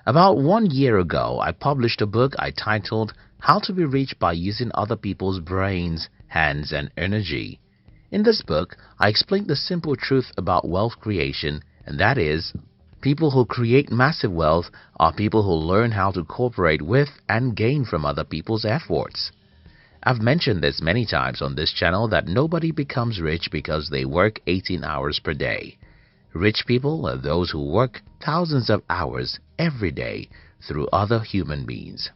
About 1 year ago, I published a book I titled How to Be Rich by Using Other People's Brains, Hands and Energy. In this book, I explained the simple truth about wealth creation, and that is, people who create massive wealth are people who learn how to cooperate with and gain from other people's efforts. I've mentioned this many times on this channel that nobody becomes rich because they work 18 hours per day. Rich people are those who work thousands of hours every day through other human beings.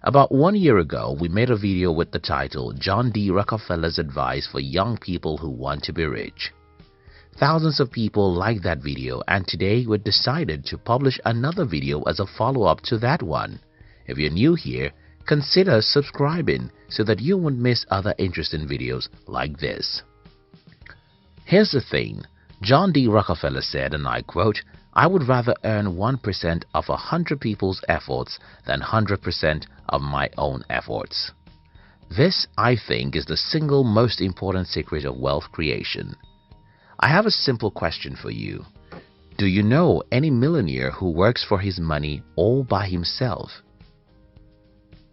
About 1 year ago, we made a video with the title John D. Rockefeller's Advice for Young People Who Want to Be Rich. Thousands of people liked that video, and today we decided to publish another video as a follow-up to that one. If you're new here, consider subscribing so that you won't miss other interesting videos like this. Here's the thing. John D. Rockefeller said, and I quote, "I would rather earn 1% of 100 people's efforts than 100% of my own efforts." This, I think, is the single most important secret of wealth creation. I have a simple question for you. Do you know any millionaire who works for his money all by himself?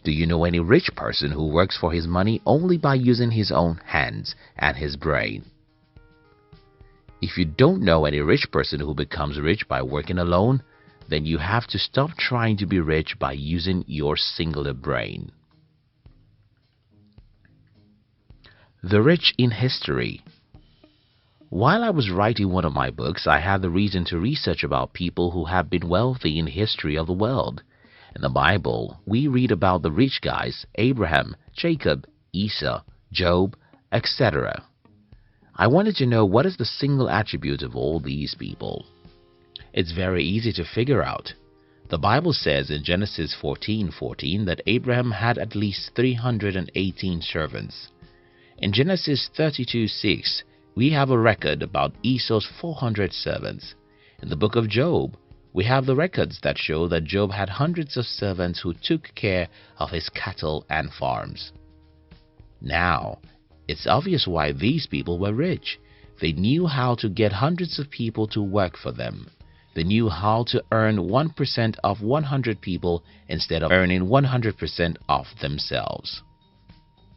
Do you know any rich person who works for his money only by using his own hands and his brain? If you don't know any rich person who becomes rich by working alone, then you have to stop trying to be rich by using your singular brain. The rich in history. While I was writing one of my books, I had the reason to research about people who have been wealthy in the history of the world. In the Bible, we read about the rich guys, Abraham, Jacob, Esau, Job, etc. I wanted to know what is the single attribute of all these people. It's very easy to figure out. The Bible says in Genesis 14:14 that Abraham had at least 318 servants. In Genesis 32:6, we have a record about Esau's 400 servants. In the book of Job, we have the records that show that Job had hundreds of servants who took care of his cattle and farms. Now, it's obvious why these people were rich. They knew how to get hundreds of people to work for them. They knew how to earn 1% of 100 people instead of earning 100% of themselves.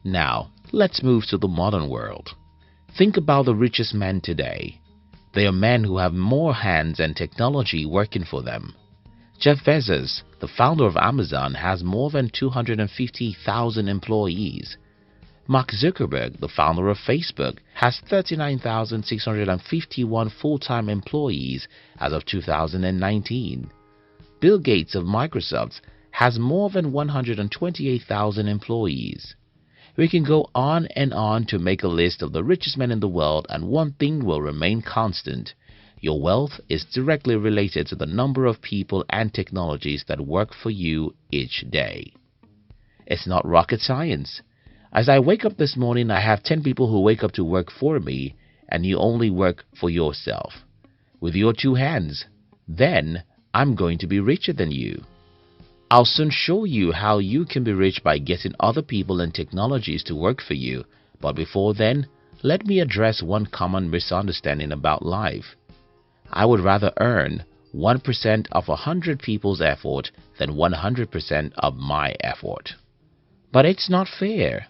Now, let's move to the modern world. Think about the richest men today. They are men who have more hands and technology working for them. Jeff Bezos, the founder of Amazon, has more than 250,000 employees. Mark Zuckerberg, the founder of Facebook, has 39,651 full-time employees as of 2019. Bill Gates of Microsoft has more than 128,000 employees. We can go on and on to make a list of the richest men in the world, and one thing will remain constant. Your wealth is directly related to the number of people and technologies that work for you each day. It's not rocket science. As I wake up this morning, I have 10 people who wake up to work for me, and you only work for yourself. With your 2 hands, then I'm going to be richer than you. I'll soon show you how you can be rich by getting other people and technologies to work for you. But before then, let me address one common misunderstanding about life. I would rather earn 1% of 100 people's effort than 100% of my effort. But it's not fair.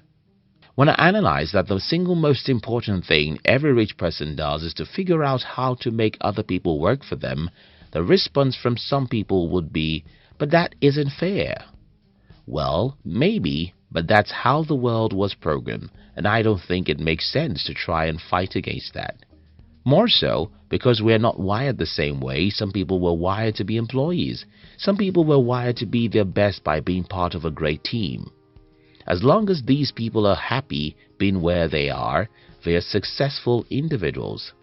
When I analyze that the single most important thing every rich person does is to figure out how to make other people work for them, the response from some people would be, "But that isn't fair." Well, maybe, but that's how the world was programmed, and I don't think it makes sense to try and fight against that. More so, because we are not wired the same way. Some people were wired to be employees. Some people were wired to be their best by being part of a great team. As long as these people are happy being where they are successful individuals.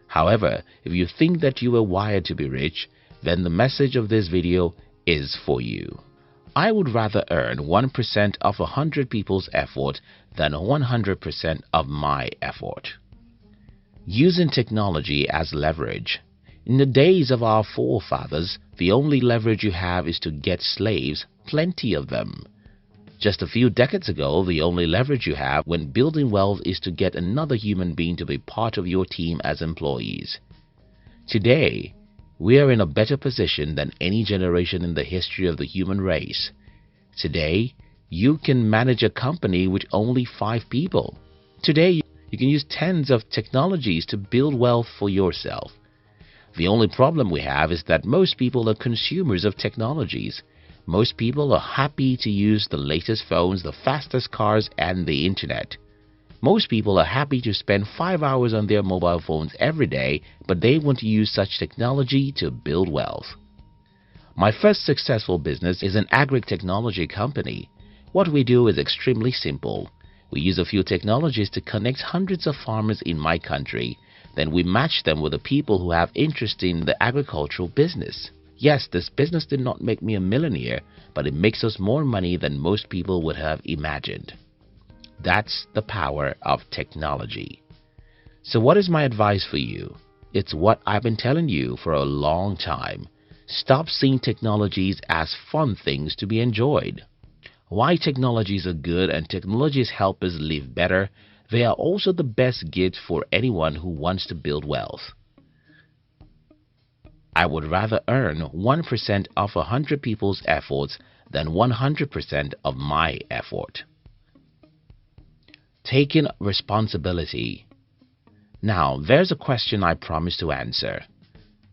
However, if you think that you are wired to be rich, then the message of this video is for you. I would rather earn 1% of 100 people's effort than 100% of my effort. Using technology as leverage. In the days of our forefathers, the only leverage you have is to get slaves, plenty of them. Just a few decades ago, the only leverage you have when building wealth is to get another human being to be part of your team as employees. Today, We are in a better position than any generation in the history of the human race. Today, you can manage a company with only 5 people. Today, you can use tens of technologies to build wealth for yourself. The only problem we have is that most people are consumers of technologies. Most people are happy to use the latest phones, the fastest cars, and the internet. Most people are happy to spend 5 hours on their mobile phones every day, but they want to use such technology to build wealth. My first successful business is an agri-technology company. What we do is extremely simple. We use a few technologies to connect hundreds of farmers in my country. Then we match them with the people who have interest in the agricultural business. Yes, this business did not make me a millionaire, but it makes us more money than most people would have imagined. That's the power of technology. So what is my advice for you? It's what I've been telling you for a long time. Stop seeing technologies as fun things to be enjoyed. Why technologies are good and technologies help us live better, they are also the best gift for anyone who wants to build wealth. I would rather earn 1% of 100 people's efforts than 100% of my effort. Taking responsibility. Now, there's a question I promised to answer.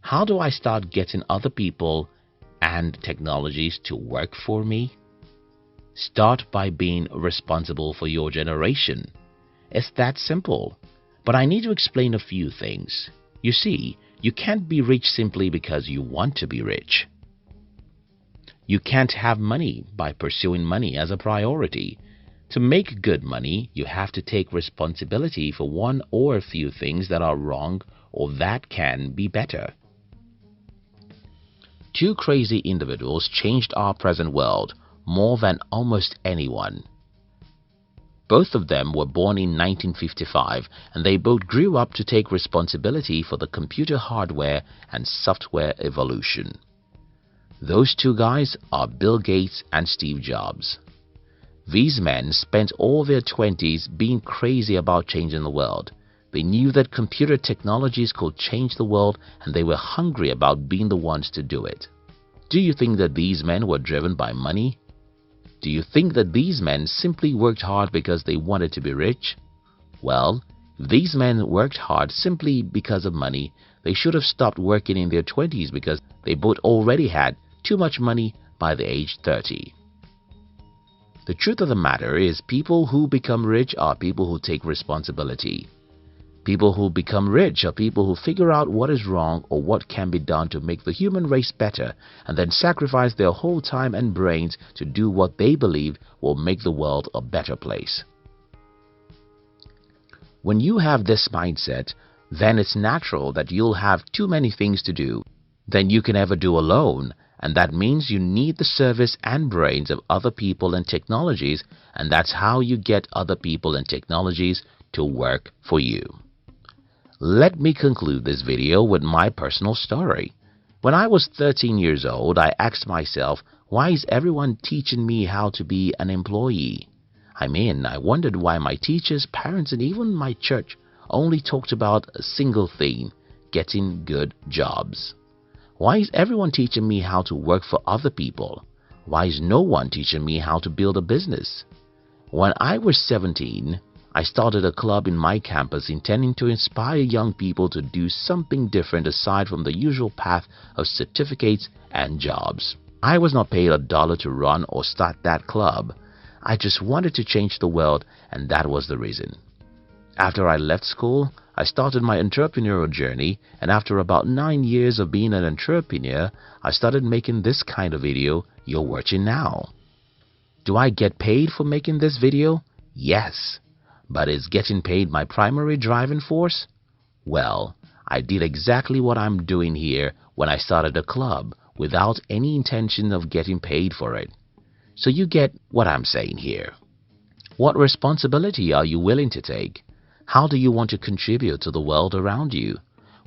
How do I start getting other people and technologies to work for me? Start by being responsible for your generation. It's that simple. But I need to explain a few things. You see, you can't be rich simply because you want to be rich. You can't have money by pursuing money as a priority. To make good money, you have to take responsibility for one or a few things that are wrong or that can be better. 2 crazy individuals changed our present world more than almost anyone. Both of them were born in 1955 and they both grew up to take responsibility for the computer hardware and software evolution. Those 2 guys are Bill Gates and Steve Jobs. These men spent all their 20s being crazy about changing the world. They knew that computer technologies could change the world and they were hungry about being the ones to do it. Do you think that these men were driven by money? Do you think that these men simply worked hard because they wanted to be rich? Well, if these men worked hard simply because of money, they should have stopped working in their 20s because they both already had too much money by the age 30. The truth of the matter is people who become rich are people who take responsibility. People who become rich are people who figure out what is wrong or what can be done to make the human race better and then sacrifice their whole time and brains to do what they believe will make the world a better place. When you have this mindset, then it's natural that you'll have too many things to do than you can ever do alone, and that means you need the service and brains of other people and technologies, and that's how you get other people and technologies to work for you. Let me conclude this video with my personal story. When I was 13 years old, I asked myself, why is everyone teaching me how to be an employee? I wondered why my teachers, parents, and even my church only talked about a single theme: getting good jobs. Why is everyone teaching me how to work for other people? Why is no one teaching me how to build a business? When I was 17, I started a club in my campus intending to inspire young people to do something different aside from the usual path of certificates and jobs. I was not paid $1 to run or start that club. I just wanted to change the world, and that was the reason. After I left school, I started my entrepreneurial journey, and after about 9 years of being an entrepreneur, I started making this kind of video you're watching now. Do I get paid for making this video? Yes. But is getting paid my primary driving force? Well, I did exactly what I'm doing here when I started a club without any intention of getting paid for it. So you get what I'm saying here. What responsibility are you willing to take? How do you want to contribute to the world around you?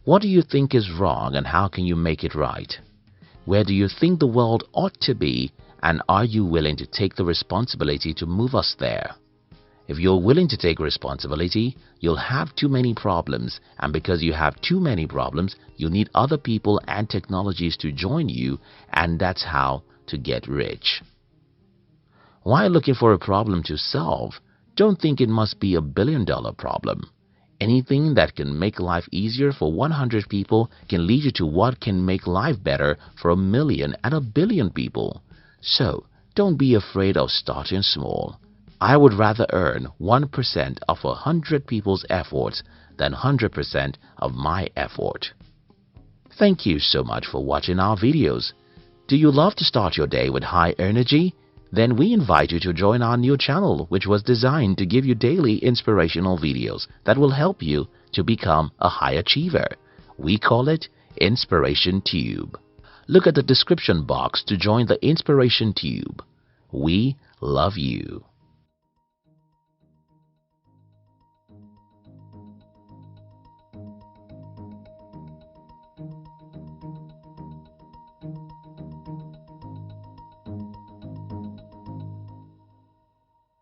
What do you think is wrong and how can you make it right? Where do you think the world ought to be, and are you willing to take the responsibility to move us there? If you're willing to take responsibility, you'll have too many problems, and because you have too many problems, you need other people and technologies to join you, and that's how to get rich. While looking for a problem to solve, don't think it must be $1 billion problem. Anything that can make life easier for 100 people can lead you to what can make life better for 1 million and 1 billion people. So, don't be afraid of starting small. I would rather earn 1% of 100 people's efforts than 100% of my effort. Thank you so much for watching our videos. Do you love to start your day with high energy? Then we invite you to join our new channel, which was designed to give you daily inspirational videos that will help you to become a high achiever. We call it Inspiration Tube. Look at the description box to join the Inspiration Tube. We love you.